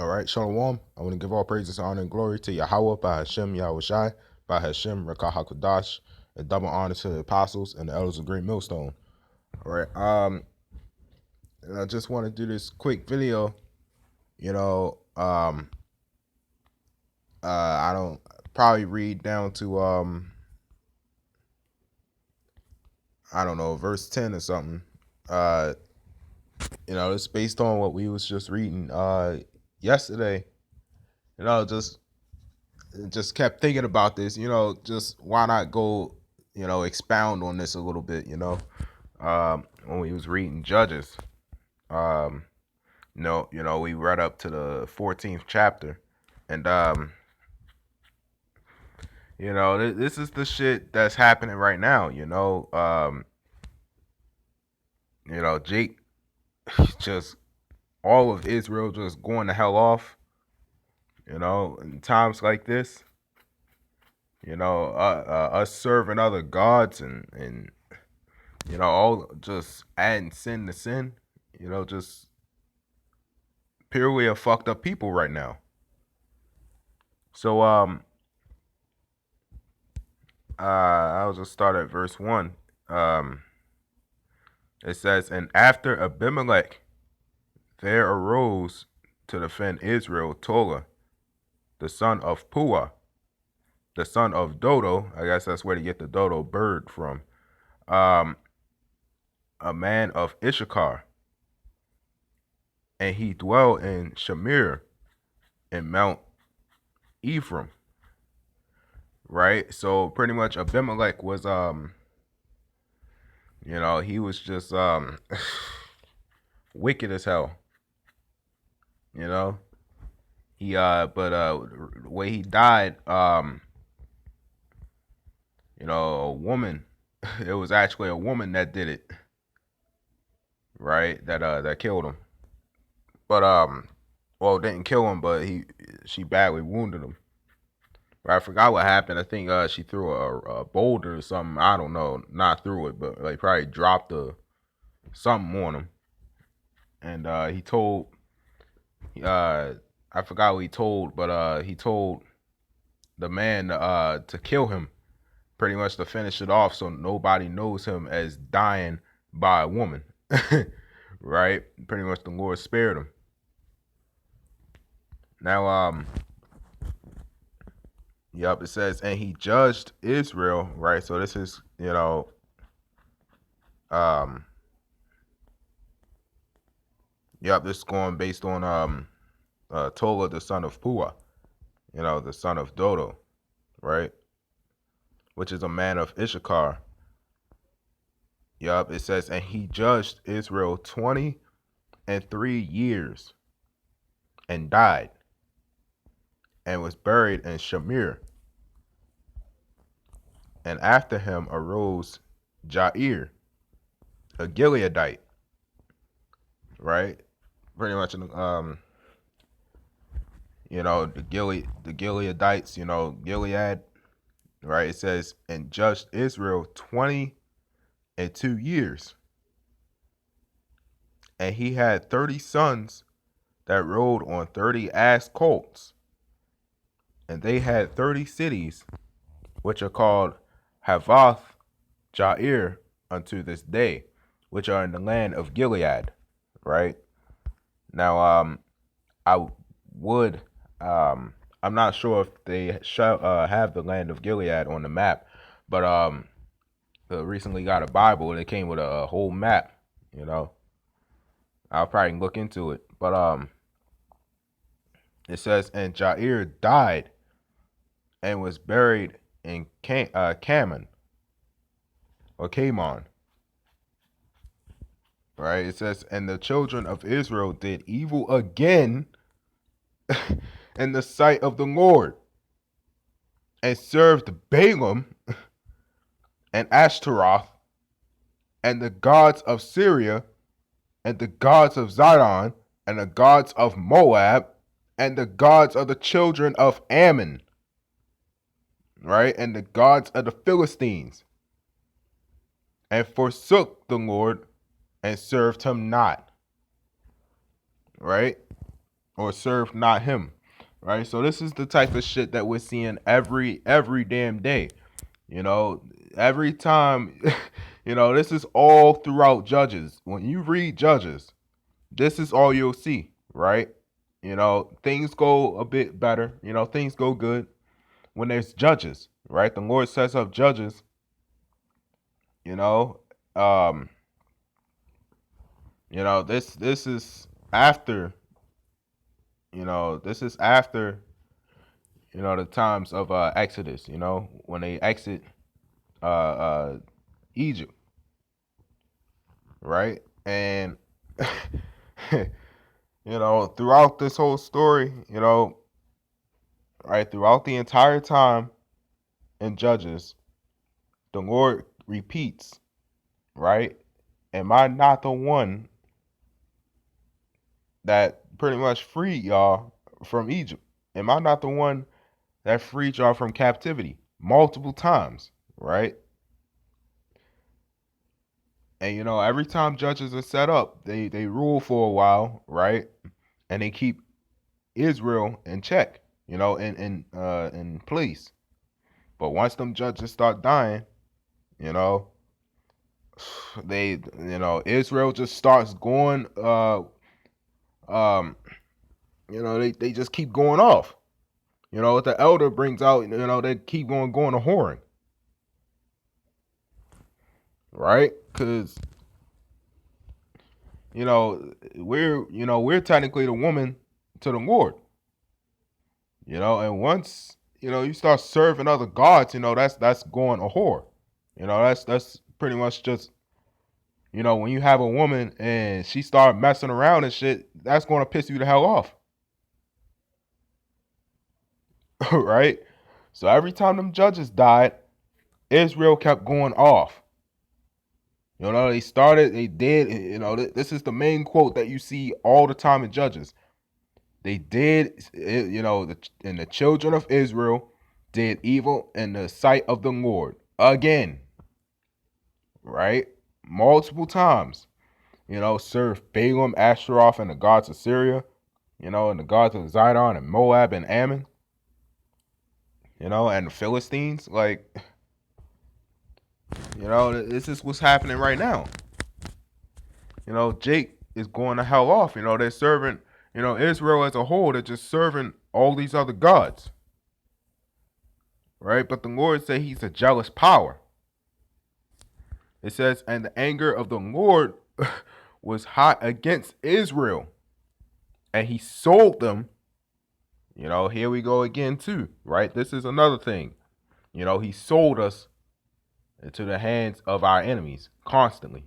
All right, Shalom. I want to give all praises, honor, and glory to Yahweh by Hashem Yahushai, by Hashem Rakah HaKadosh, and double honor to the apostles and the elders of Great Millstone. All right, and I just want to do this quick video. I don't probably read down to I don't know, verse 10 or something. It's based on what we was just reading yesterday. Just kept thinking about this, just why not go, expound on this a little bit, when we was reading Judges. We read up to the 14th chapter, and this is the shit that's happening right now, Jake, just all of Israel just going the hell off, in times like this, us serving other gods and all just adding sin to sin, just purely a fucked up people right now. So I'll just start at verse 1. It says, "And after Abimelech there arose to defend Israel Tola, the son of Puah, the son of Dodo," I guess that's where to get the dodo bird from, a man of Issachar, and he dwelt in Shamir in Mount Ephraim. Right? So pretty much Abimelech was he was just wicked as hell. He but the way he died, a woman, it was actually a woman that did it. Right? That killed him. But didn't kill him, but she badly wounded him. I forgot what happened. I think she threw a boulder or something. I don't know. Not threw it, but like probably dropped something on him. And he told, I forgot what he told, but he told the man to kill him, pretty much to finish it off, so nobody knows him as dying by a woman. Right? Pretty much the Lord spared him. Now, it says, and he judged Israel, right? So this is, this is going based on Tola, the son of Puah, the son of Dodo, right? Which is a man of Issachar. It says, and he judged Israel 23 years and died and was buried in Shamir. And after him arose Jair, a Gileadite, right? Pretty much, the Gileadites, Gilead, right? It says, and judged Israel 22 years. And he had 30 sons that rode on 30 ass colts. And they had 30 cities, which are called Havoth Jair unto this day, which are in the land of Gilead, right? Now, I would, I'm not sure if they have the land of Gilead on the map, but I recently got a Bible and it came with a whole map. I'll probably look into it, but it says, and Jair died and was buried in Kamon or Kamon. Right? It says, and the children of Israel did evil again in the sight of the Lord, and served Balaam and Ashtaroth and the gods of Syria and the gods of Zidon and the gods of Moab and the gods of the children of Ammon, right? And the gods of the Philistines, and forsook the Lord and served him not, right? or serve not him. Right? So this is the type of shit that we're seeing every damn day. You know, every time this is all throughout Judges. When you read Judges, this is all you'll see, right? Things go a bit better, things go good when there's judges, right? The Lord sets up judges, you know. Um, this is after, this is after, the times of Exodus, when they exit Egypt, right? And throughout this whole story, right, throughout the entire time in Judges, the Lord repeats, right? Am I not the one that pretty much freed y'all from Egypt? Am I not the one that freed y'all from captivity multiple times, right? And every time judges are set up, they rule for a while, right? And they keep Israel in check, in place. But once them judges start dying, you know, Israel just starts going um they just keep going off. What the elder brings out, they keep going to whoring. Right? Cuz we're technically the woman to the Lord. And once, you start serving other gods, that's going a whore. That's pretty much just, when you have a woman and she start messing around and shit, that's going to piss you the hell off. Right? So every time them judges died, Israel kept going off. They did, this is the main quote that you see all the time in Judges. They did, and the children of Israel did evil in the sight of the Lord again, right? Multiple times, served Balaam, Ashtaroth, and the gods of Syria, and the gods of Zidon and Moab and Ammon, and the Philistines. Like, this is what's happening right now. Jake is going to hell off. They're serving, Israel as a whole, they're just serving all these other gods. Right? But the Lord said he's a jealous power. It says, and the anger of the Lord was hot against Israel. And he sold them. Here we go again too, right? This is another thing. He sold us into the hands of our enemies constantly.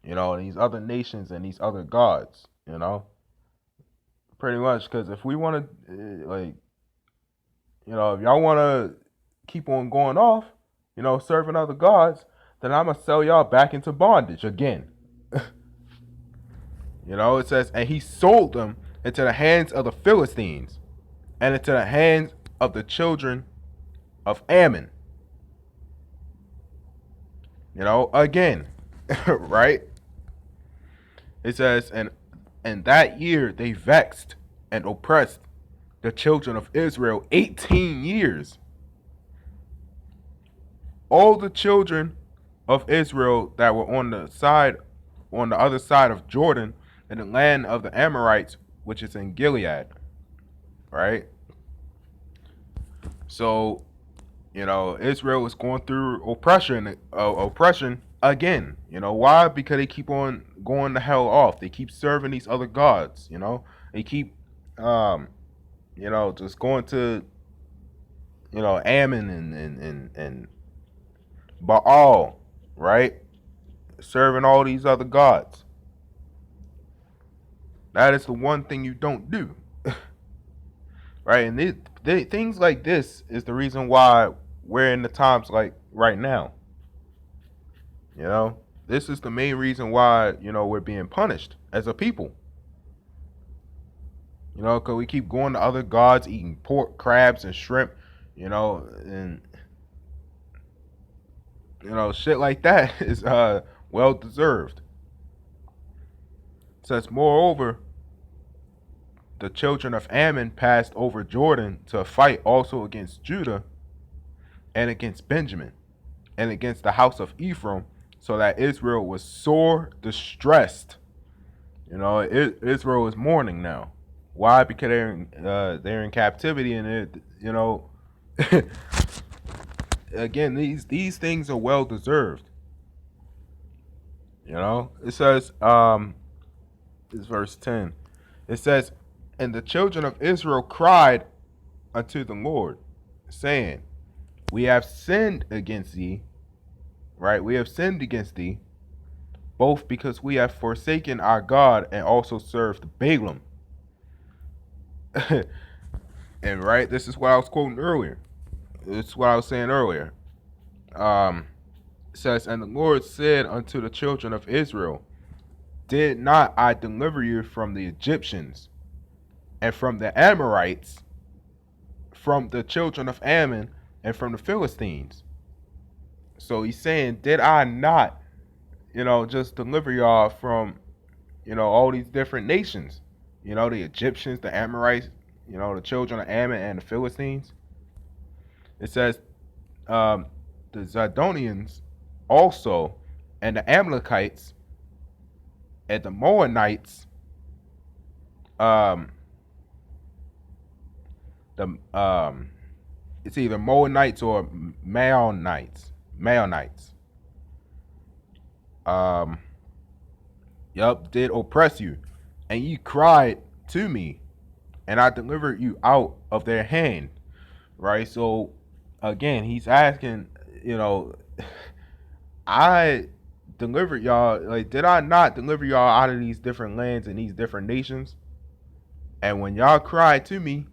These other nations and these other gods, pretty much. Because if we want to, if y'all want to keep on going off, serving other gods, then I'm going to sell y'all back into bondage again. It says, and he sold them into the hands of the Philistines and into the hands of the children of Ammon. Again, right? It says, and that year they vexed and oppressed the children of Israel 18 years. All the children of Israel that were on the other side of Jordan, in the land of the Amorites, which is in Gilead, right? So, Israel is going through oppression again. Why? Because they keep on going the hell off. They keep serving these other gods. They keep, just going to, Ammon and Baal, right? Serving all these other gods. That is the one thing you don't do. Right? And things like this is the reason why we're in the times like right now. This is the main reason why, we're being punished as a people. Because we keep going to other gods, eating pork, crabs, and shrimp, and, shit like that is well deserved. It says, moreover, the children of Ammon passed over Jordan to fight also against Judah and against Benjamin and against the house of Ephraim, so that Israel was sore distressed. Israel is mourning now. Why? Because they're in captivity, and again, these things are well deserved. It says, it's verse 10. It says, and the children of Israel cried unto the Lord, saying, we have sinned against thee, right? We have sinned against thee, both because we have forsaken our God and also served Balaam. And right, this is what I was quoting earlier. This is what I was saying earlier. It says, and the Lord said unto the children of Israel, did not I deliver you from the Egyptians and from the Amorites, from the children of Ammon, and from the Philistines? So he's saying, did I not, just deliver y'all from, all these different nations? The Egyptians, the Amorites, the children of Ammon and the Philistines. It says, the Zidonians also, and the Amalekites, and the Moabites, it's either Moabites or Maonites. Did oppress you, and ye cried to me, and I delivered you out of their hand. Right? So again, he's asking, I delivered y'all, like, did I not deliver y'all out of these different lands and these different nations? And when y'all cried to me,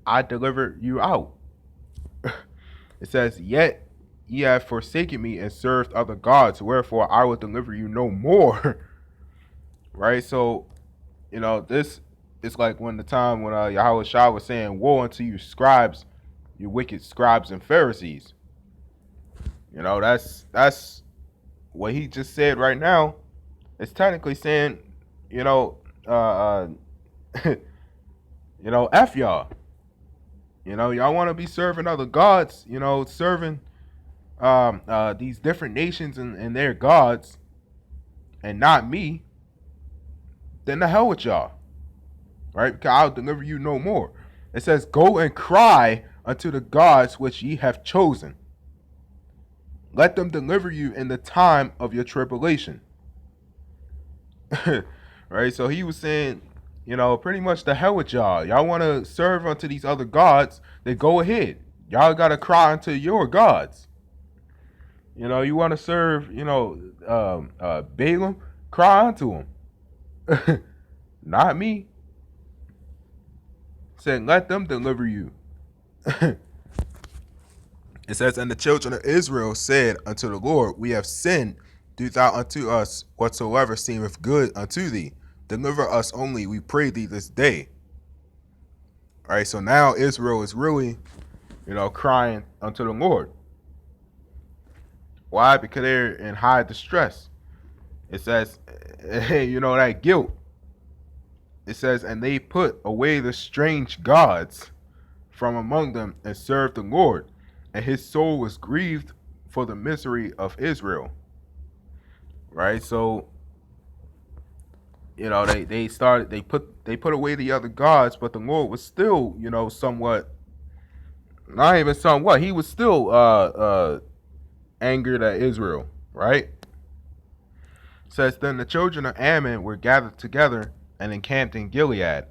I delivered you out. It says, yet ye have forsaken me and served other gods, wherefore I will deliver you no more. Right? So, this is like when Yahweh Shah was saying, woe unto you scribes, you wicked scribes and Pharisees. That's what he just said right now. It's technically saying, F y'all. Y'all want to be serving other gods, serving these different nations and their gods, and not me, then the hell with y'all. Right? Because I'll deliver you no more. It says, go and cry unto the gods which ye have chosen. Let them deliver you in the time of your tribulation. Right? So he was saying, pretty much the hell with y'all. Y'all want to serve unto these other gods, then go ahead. Y'all got to cry unto your gods. You want to serve, Balaam, cry unto him. Not me. Said, let them deliver you. It says, and the children of Israel said unto the Lord, we have sinned. Do thou unto us whatsoever seemeth good unto thee. Deliver us only, we pray thee, this day. All right, so now Israel is really, crying unto the Lord. Why? Because they're in high distress. It says, that guilt. It says, and they put away the strange gods from among them and served the Lord, and his soul was grieved for the misery of Israel. Right? So, they put away the other gods, but the Lord was still, somewhat, not even somewhat, he was still angered at Israel, right? It says, then the children of Ammon were gathered together and encamped in Gilead,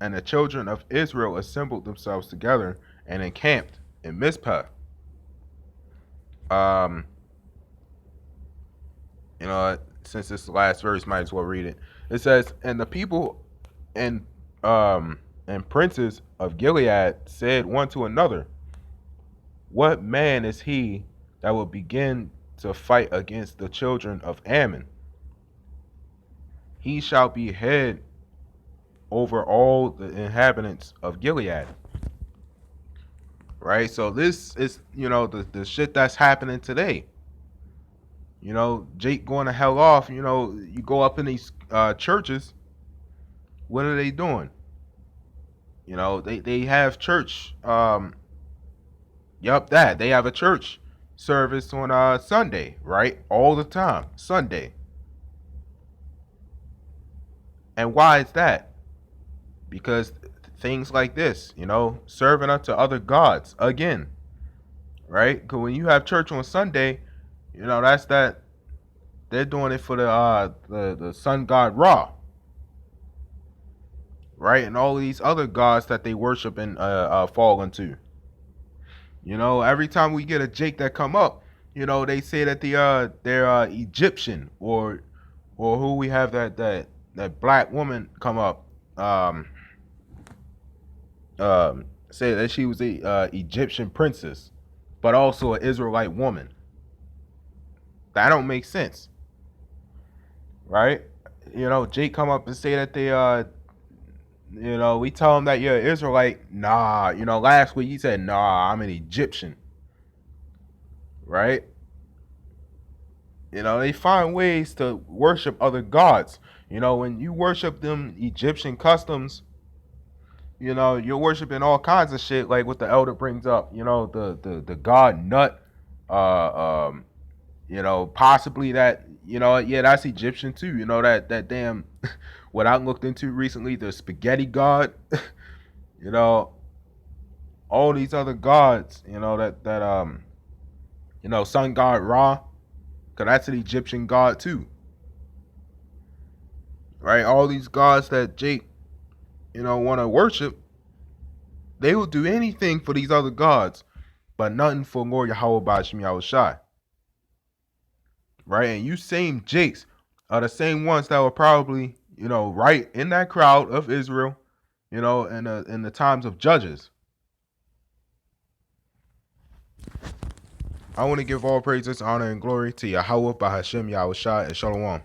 and the children of Israel assembled themselves together and encamped in Mizpah. Since this is the last verse, might as well read it. It says, and the people and princes of Gilead said one to another, what man is he that will begin to fight against the children of Ammon? He shall be head over all the inhabitants of Gilead. Right? So this is, the shit that's happening today. Jake going to hell off, you go up in these churches, what are they doing? You know, they have church. Yup, that they have a church service on Sunday, right? All the time, Sunday. And why is that? Because things like this, you know, serving unto other gods again, right? Because when you have church on Sunday, you know that's that they're doing it for the sun god Ra, right? And all of these other gods that they worship and fall into. You know, every time we get a Jake that come up, you know, they say that they're Egyptian or who we have that black woman come up say that she was a Egyptian princess, but also an Israelite woman. That don't make sense, right? You know, Jake come up and say that they you know, we tell him that you're an Israelite. Nah, you know, last week he said, nah, I'm an Egyptian, right? You know, they find ways to worship other gods. You know, when you worship them Egyptian customs, you know, you're worshiping all kinds of shit, like what the elder brings up. You know, the god Nut, um, you know, possibly that. You know, yeah, that's Egyptian too. You know that damn what I looked into recently, the spaghetti god. You know, all these other gods. You know that you know, sun god Ra, cause that's an Egyptian god too, right? All these gods that Jake, you know, want to worship, they will do anything for these other gods, but nothing for Lord Yahweh Bashim Yahushai, right? And you same Jakes are the same ones that were probably, you know, right in that crowd of Israel, you know, in the times of Judges. I want to give all praises, honor, and glory to Yahweh Bahashim Yahushai and Shalom.